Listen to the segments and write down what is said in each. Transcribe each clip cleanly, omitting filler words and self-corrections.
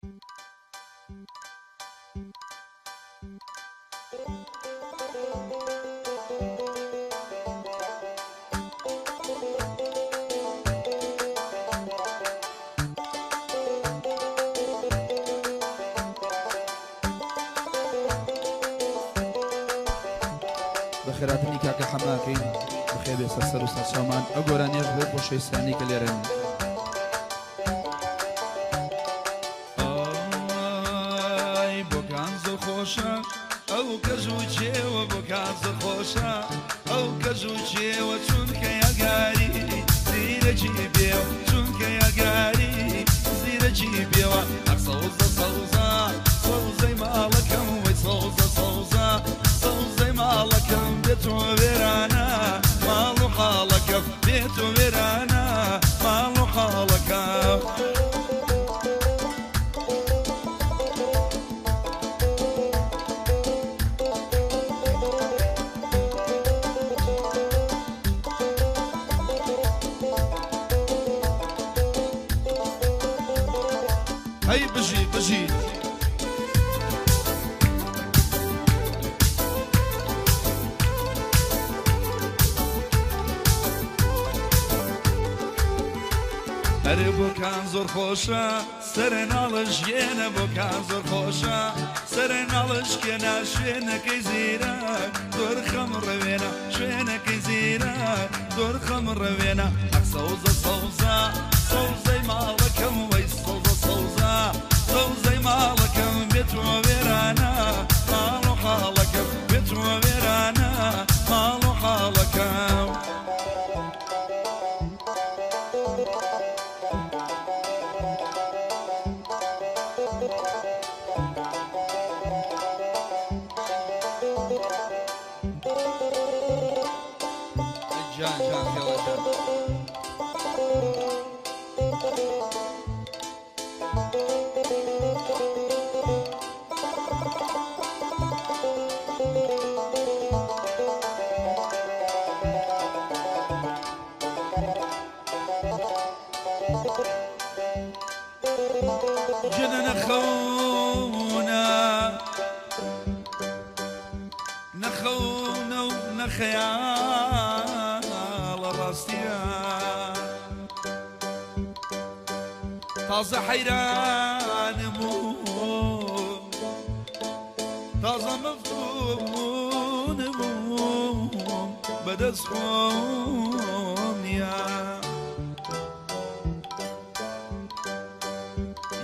بخيراتني كاكا حماكين بخير يسسر استاذ شومان اقول يغفر بوشي ساني كليرن اي بوكان زو خوشا او كجوجي وبوكان زو خوشا او كجوجي وچونك يا غاري زير جيبي چونك يا غاري زير جيبي اصوزا صوزا صوزي مالكم وصوزا صوزا صوزي مالكم بيت وبرانا مالو حالك بيت وبرانا مالو حالك هاي بجي هر بوکان زور خوشا سرنالش ینه بوکان زور خوشا سرنالش کنا شوینه کی زیرا دور خمر روینا شوینه کی زیرا دور خمر روینا صوزا صوزا صوزي مالكم وي صوزا صوزا صوزي مالكم بيت وبرانا مالو حالكم بيت وبرانا مالو حالكم جان يلا جنا نخونا نخونا ونخيال راستيا تازة حيران مو تازة مفتون مو بدس خونيا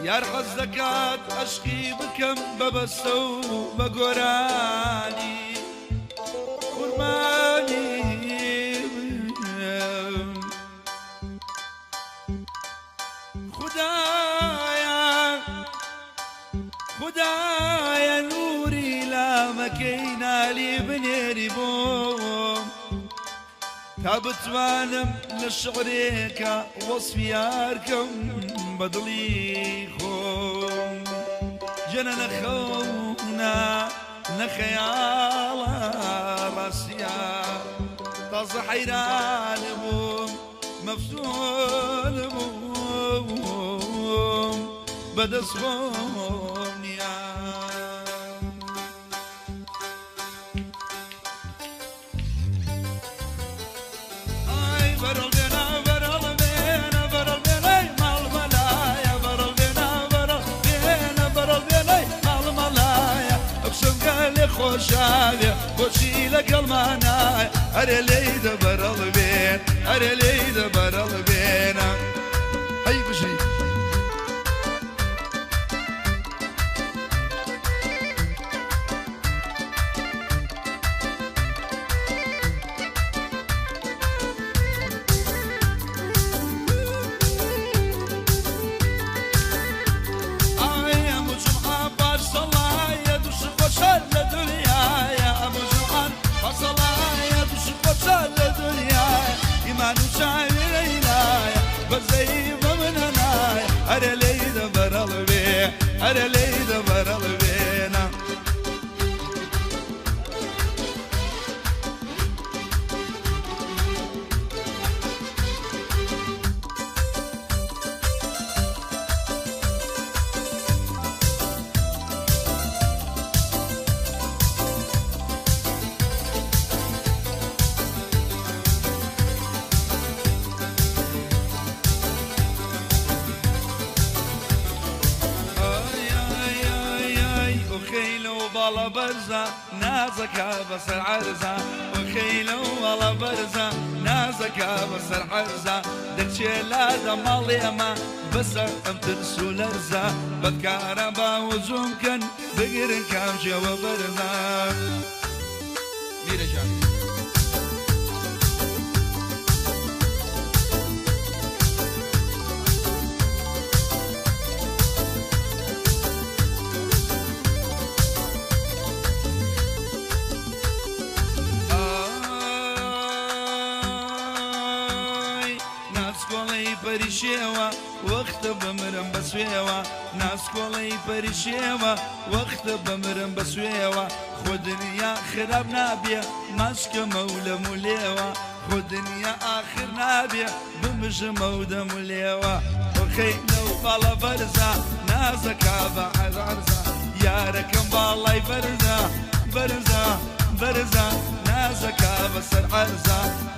يارحى الزكاة أشقي بكم ببسو بقراني قرباني خدايا نوري لا مكينا لي بنيري بوم تابت وانم لشعريك وصفياركم بدليكم جنا نخونا نخيالا راسيا تازة حيران بوم مفتون بوم بدس خونيا اي برل بينا برل بينا برل بينا مال ملايا برل بينا برل بينا برل بينا مال ملايا اقسم قالي خوشاوي خوشي لك المنايا اري ليد برل بين اري ليد برل بينا اي بشي أرى ليد برل بيه أرى ليد برل بينا والله برزة نازك بصر عرزة وخيلو والله برزة نازك بصر عرزة دكشي لا دمال يما بس انت رسول ارزة بتكهربا وزومكن بقرن كام جو برزة ميرا جان بريشيوة وقت بمرم بسويوة ناس كولي بريشيوة وقت بمرم بسويوة خدني يا خراب نابية ماسك مولى موليوة خدني يا آخر نابية بمش مودة موليوة وخيلو بالا برزة نازك بعد عرزة يا ركن بالله برزة برزة برزة نازك بسر عرزة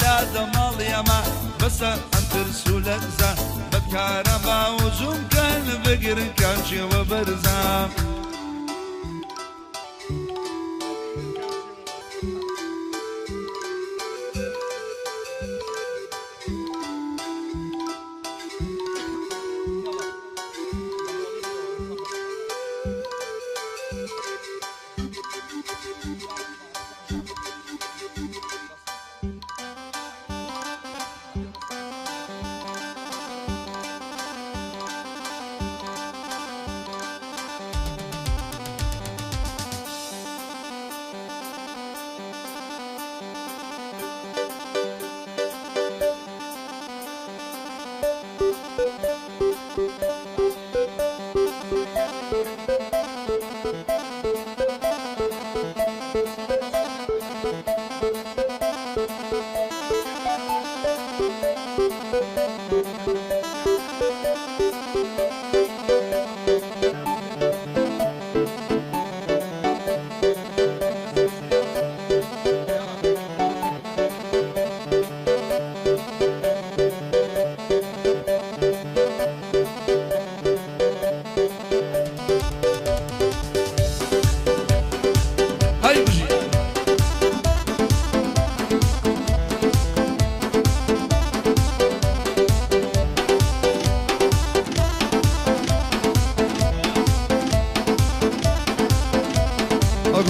لا دمال يما بس انت رسول ارزا بكهربا وزوم كان بقر كان شي وبرزا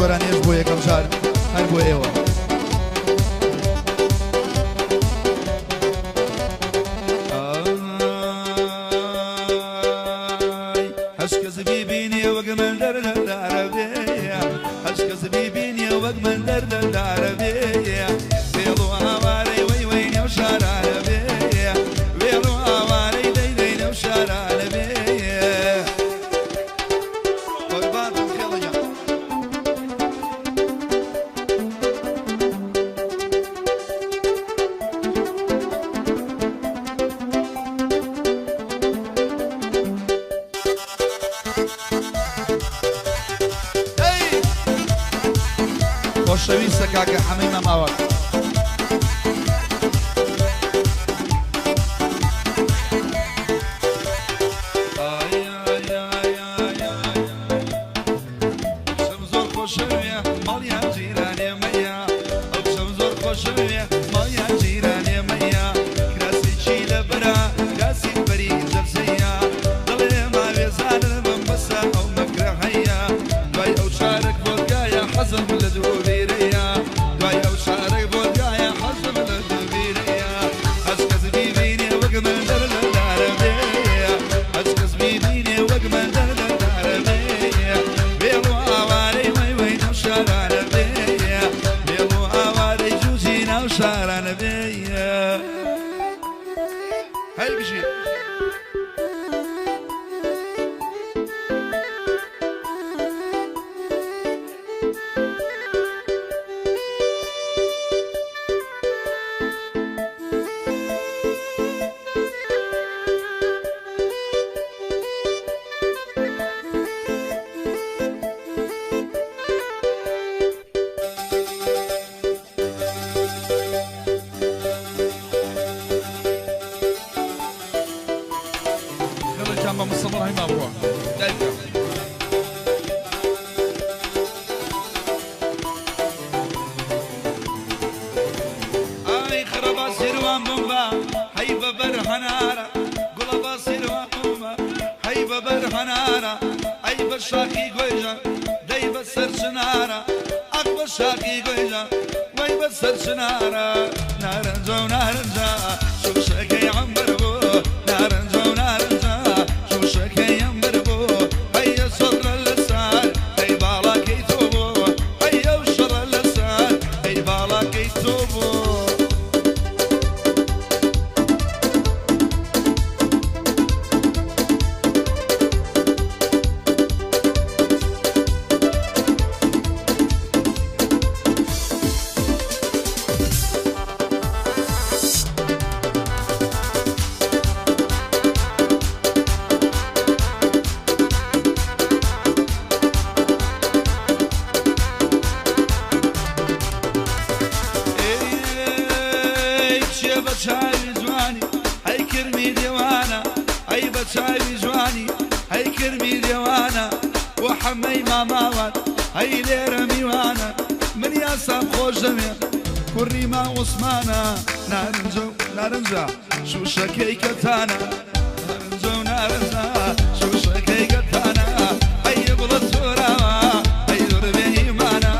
گۆرانیش بۆ یەکەم جار هەر بۆ ئێوە هەش کەس بیبینی وەک من دەردەدارەبێ هەش کەس بیبینی وەک من دەردەدارەبێ وێڵ و ئاوارەی وەی وەی نێو شارانەبێ وێڵ و ئاوارەی دەی نێو شارانەبێ خۆشەویستە کاکە حەمەی مەماوەت شەم زۆر خۆشەویە ماڵیان جیرانێ مەیە ئەو شەم زۆر خۆشەویە ماڵیان جیرانێ مەیە کراسێکی لەبەرە کراسی بەری جەرزەیە دڵێ ماوێزانە بم بەسە ئەو مەکرە هەیە دوای ئەو چارەک بۆگایە حەزم لە دووبێرەیە دوای ئەو شارەی بۆگایە حەزم لە دووبێرەیە هەچ کەس بیبینێ وەک من دەردەدارەبێ هەچ کەس بیبینێ وەک من دەردەدارەبێ بێڵ و ئاوارەی وەی وەی ناو شارانەبێ بێڵ و ئاوارەی جووجی ناو شارانەبێ هەی بژی بە مستەفا هەی مابڕوە دایکە چنارە ئەی بە شاخی گۆیژە دەی بە سەر چنارە ئەق بە شاخی گۆیژە وەی بە سەر چنارە نارنجە و نارنجە شوشەکەی عەمبەر بوو نارنجە و نارنجە شوشەکەی عەمبەر بوو هەیە سەڕە لەسەر ئەی باڵاکەی تۆ بوو هەیە و شەڕە لەسەر ئەی باڵاکەی تۆ بوو چاوی جوانی هەی کرمی دێوانە ئەی بە چاوی جوانی هەی کرمی دێوانە بۆ حەمەی ماماوان هەی لێرە میوانە من یاسام خۆش دەمێ کوڕی ما عوسمانە نارنجە و نارنجە شوشەکەی کەتانە نارنجە و نارنجە شوشەکەی کەتانە هەی گوڵە تۆراوە هەی زۆر بێ ئیمانە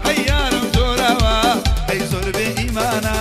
هەی یارم تۆراوە هەی زۆر بێ ئیمانە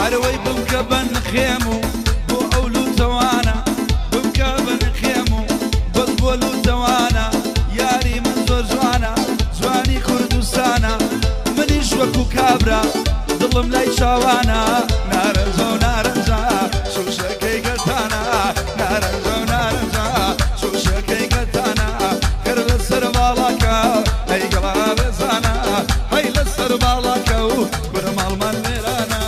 ئەرەوەی بمکە بەن خێم و بۆ ئەو لوتەوانە بمکە بەن خێم و بەس بۆ لوتەوانە یاری من زۆر جوانە جوانی کوردستانە منیش وەکو کابرا دڵم لای چاوانە نارنجە و نارنجە شوشەکەی گەتانە نارنجە و نارنجە شوشەکەی گەتانە کەر لەسەر باڵاکە هەی گەڵا بێزانە هەی لەسەر باڵاکە و گورە ماڵمان وێرانە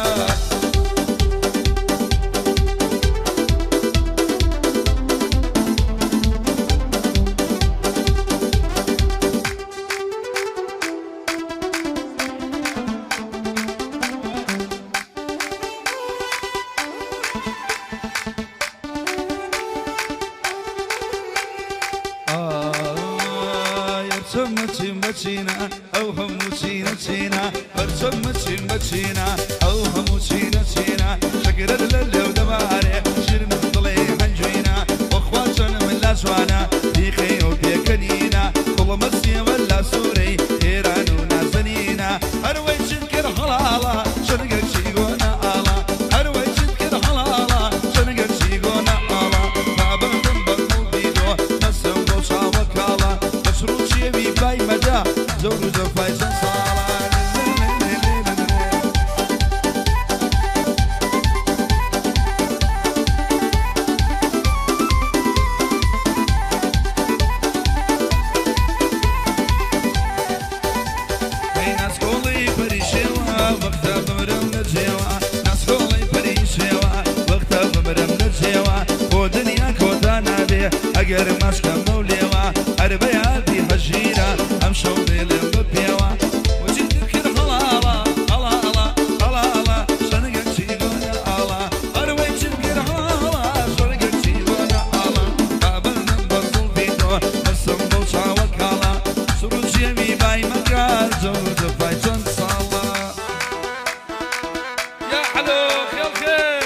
چمچین بچینا ئەو هەموو چینە چینە بەرچەممەچین بچینە ئەو هەموو چینە چینە شەکرت لە لێو دەبارێ ژیر من دڵێ هەنجوینە وەخوا چەند من لا جوانە دیخەی و پێکەنینە کوڵەمە سێوە لا سوورەی ئێران و نازەنینە هەروەی چین کرد هەڵاڵە شەنگەکچی گۆنە ئاڵە هەروەی چین کرد هەڵاڵە شەنگەکچی گۆنە ئاڵە بابندم بە قوڵبیدۆ نەسەم بۆ چاوە کاڵە بەچڕوچێوی بای مەدا زەور و زەفای چەند ساڵە ئەگەر مەشکەم بەو لێوە هەربەی هاتی هەژیرە ئەم شەو دێڵێم بە پێوە وەجید کرد هەڵاڵە هەڵاڵە هەڵاڵە شەنگەکچی گۆنە ئاڵە هەروەی چین کرد هەڵاڵە شەنگەکچی گۆنە ئاڵە بابنم بە زوڵبی تۆ هەرسم بەو چاوە کاڵە سروجێمی بای مەکار جەور دەفای چەند ساڵە یا حەلۆ خێڵ خێڵ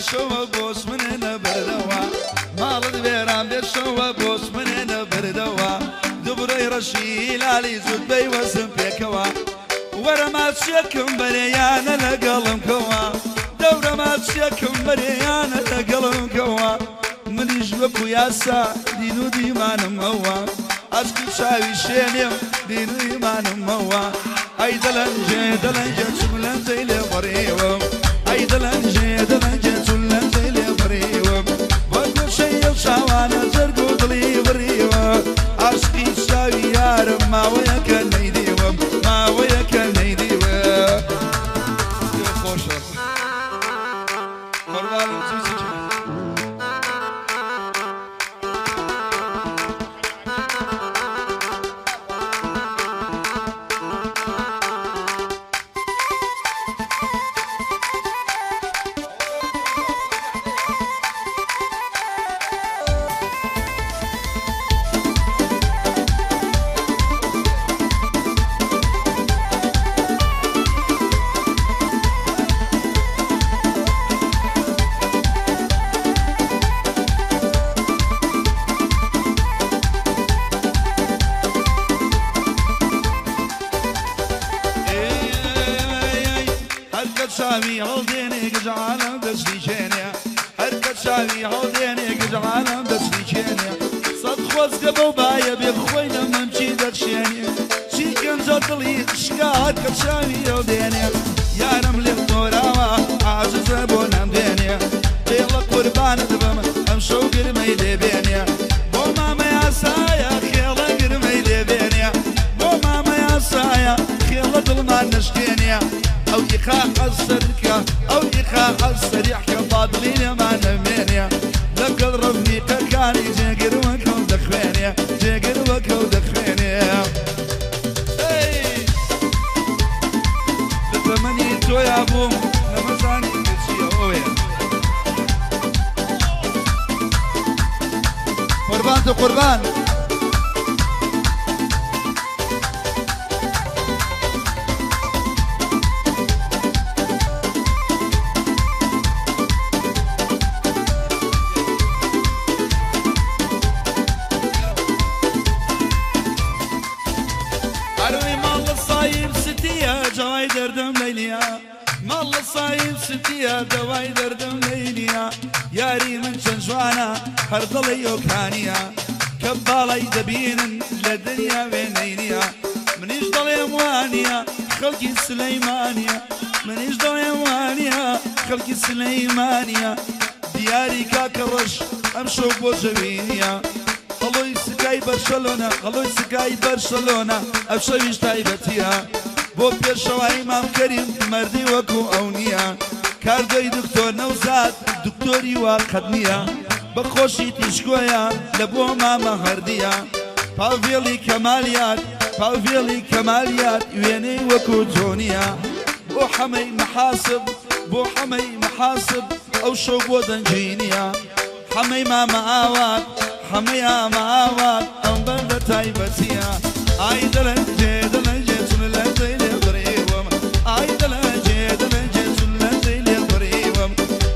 شەوە بۆس منێنە بەردەوە ماڵت وێران بێ شەوە بۆس منێنە بەردەوە دوبڕەی ڕەش دڵخۆشی لالی زود بەیوەزم پێکەوە وەرەما چێکم بەرێیانە لەگەڵم کەوە دەورەما چێکم بەرێیانە لەگەڵم کەوە منیش وەکو یاسا دین و دیمانم ئەوە عەشقی چاوی شێنێم دین و ئیمانم ئەوە ئەی دەلەنجێ دەلەنجێ چوم لەنجەی لێ بەڕێوەم ئەی دەلەنجێ دەلەنجێ چوم لەنجەی لێ بەڕێوەم بۆ گۆشەی ئەو چاوانە جەرگ و دڵی بڕێوە عەشقی چاوی یارم ماوەیە کە نەیدیوەم ماوەیە کە نەیدیوە خۆشە قوربانم چیچی شاوی هەڵدێنێ گەجعانم دەستی چێنێ هەرکە شاوی هەڵدێنێ گەجعانم دەستی چێنێ سەد خۆزگە بەو بایە بێ خۆینە من چی دەرشێنێ چی گەنجە دڵی شکا هەرکە شاوی هەڵدێنێ یارم لێ تۆراوە عاجزە بۆ نامدێنێ تێڵە قوربانت بم ئەم شەو گرمەی لێبێنێ بۆ مامە یاسایە خێڵە گرمەی لێبێنێ بۆ مامە یاسایە خێڵە دڵمان نشکێنێ أو يخاف السركة أو يخاف السريحة فاضلين ما نمينيا لك الرفيقة كان يجيقر وكو دخوينيا جيقر وكو دخوينيا لتمني تو يا بوم لمزاني كتشي اويا قربان تو قربان جواي دردم ليليا مال الصايب ستيا دواي دردم ليليا ياري من شنجوانا هرضلي وكانيا كبالي دبين لدنيا بينينيا منيش ضلي اموانيا خلقي سليمانيا منيش ضلي اموانيا خلقي سليمانيا دياري كاكرش امشو بوجبينيا خلوي سكاي برشلونة خلوي سكاي برشلونة افشويش تايبتيا بۆ پێشەوە ئیمام کەریم مەردی وەکو ئەو نییە کاردۆی دکتۆر نەوزاد دکتۆری واقەت نییە بەخۆشی تیشکۆیە لە بۆ مامە هەردیە پاڤێڵی کەمالیات پاڤێڵی کەمالیات وێنەی وەکو تۆنیە بۆ حەمەی مەحاسب بۆ حەمەی مەحاسب ئەو شەو بۆ دەنجینیە حەمەی مامە ئاوات حەمەی ئامە ئاوات ئەم بەندە تایبەتیە ئای دەلەنجێ دەلەنجێ چون لەنجەی لێ بڕێوەم ئای دەلەنجێ دەلەنجێ چون لەنجەی لێ بڕێوەم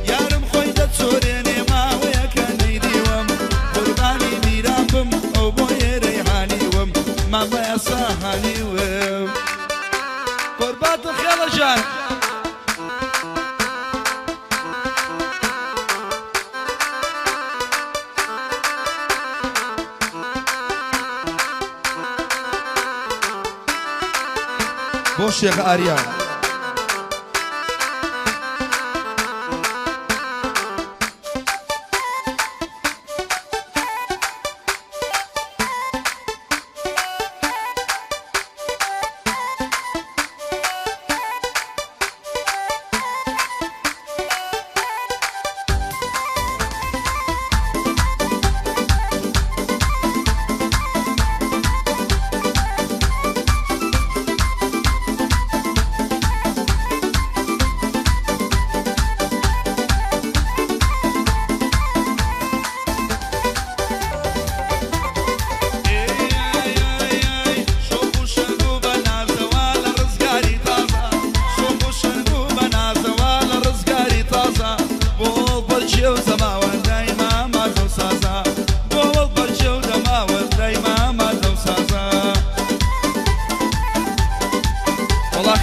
یارم خۆی دەچۆرێنێ ماوەیە کە نەیدیوەم قوربانی میران بم ئەو بۆ ئێرەی هانیوەم مامە یاسا هانیوەم قورباتە خێڵە ژان بۆ شێخ ئاریان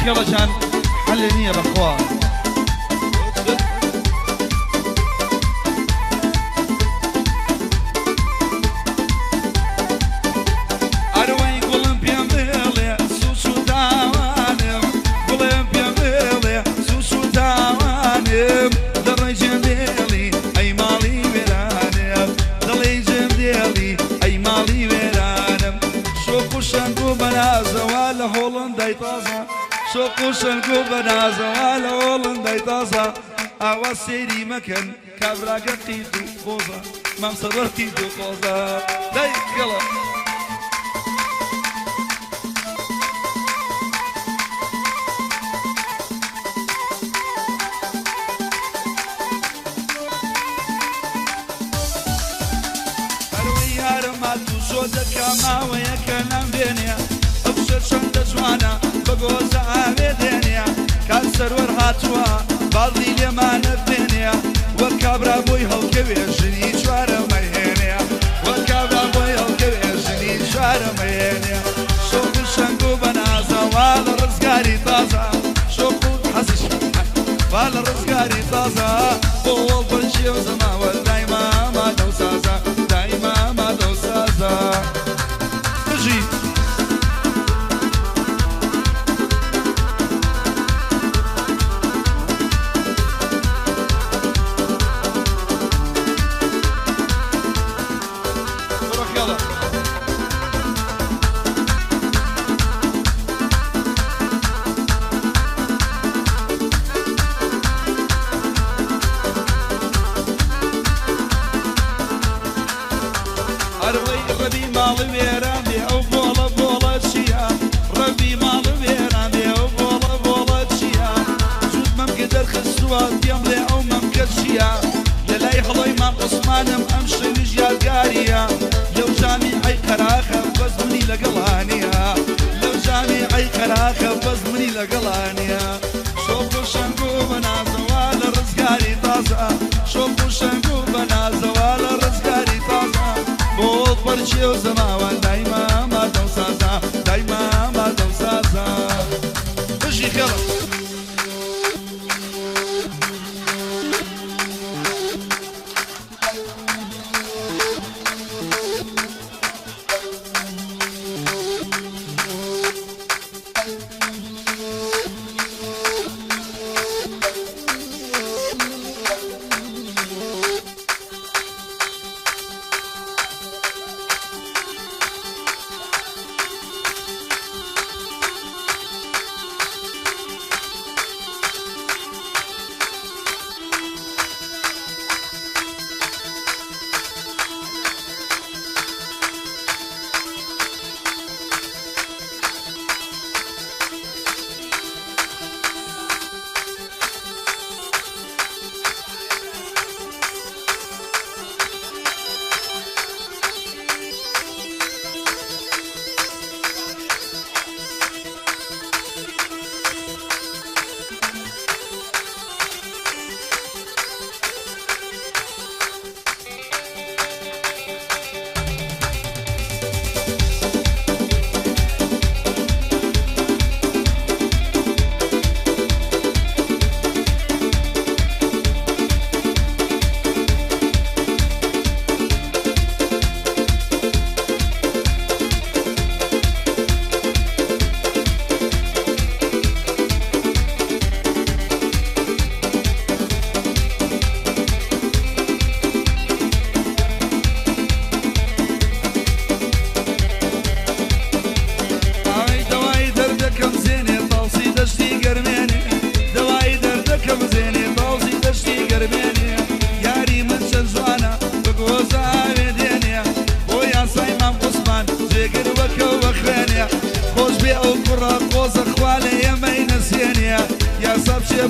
يلا جان حلني يا بخوار أروي قلم بيملي سوسو داوانم قلم بيملي سوسو داوانم دلي جنديلي أي مالي ورانم دلي جنديلي أي مالي ورانم شوفو شنقو بنازة ولا هولنداي طازة شوفو شنقو بنازة ولا هولنداي طازة أوا سيري مكان كابراقة قيدو خوزة ممصر قيدو خوزة داي يلا كما ويكلم بينيا أبشر شند جوانا بقوز عابدينيا كسر ورهاتوا بالي لما نبينيا وكابرا بوي هالكبير جني شوار مهينيا وكابرا بوي هالكبير جني شوار مهينيا شوف الشنقو بنازا ولا رزقاري طازة شوفوا حسش ولا رزقاري طازة بول بنشي وزما ودايما ما دوسازا دايما ما دوسازا ربي مال ويراني او بولا بولا شيا ربي مال ويراني او بولا بولا شيا جود ممقدر خسوات يملي او ممكن شيا للاي حلوي ما عثمانم امشي وجيا قاريا لو جامعي قراخه بزمني لقلانيا لو جامعي قراخه بزمني لقلانيا شوفوا شنقو بنازه ولا رزقاري طازه شوفوا شنقو بنازه ولا رزقاري طازه بول برشي وزماوان دايما ما دوسازا دايما ما دوسازا بشي خيرا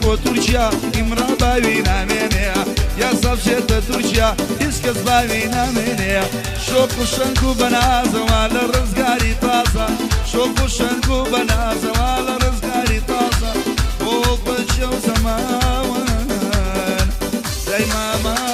بۆ تورکیا ئیمڕا باوی نامێنەیە یاسا بچێتە تورکیا هیچ کەس باوی نامێنەیە شۆک و شەنگ و بەنازەوە لە ڕزگاری تازە شۆک و شەنگ و بەنازەوە لە ڕزگاری تازە بۆ بەچێ و زەماوان دای ماما